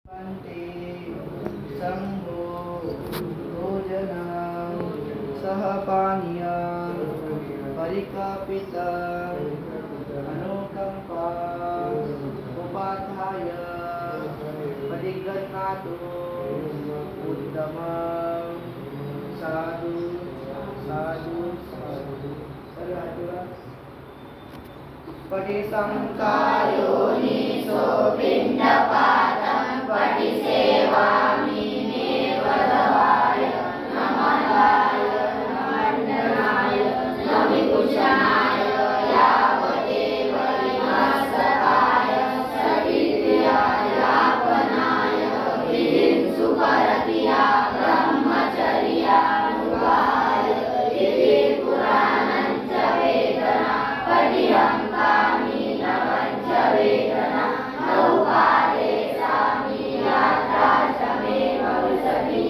अन्ते शम्भो भोजनं सह पानीयं परिकल्पितं अनुकम्पा उपाध्याय परिगृह्णातु उत्तमं साधु साधु साधु पटिसंकायो निसो पिण्डपातं पटिसेवामि देवदवाय नमनाय नमण्डनाय नमिकुशनाय यावदेव विमस्तकाय सविद्यायापनाय विधिं सुपरतिया ब्रह्मचर्यानुगाय इति पुराणं च वेदना पठियं वेदना नौपादे सामी यात्रा च मे भविष्यति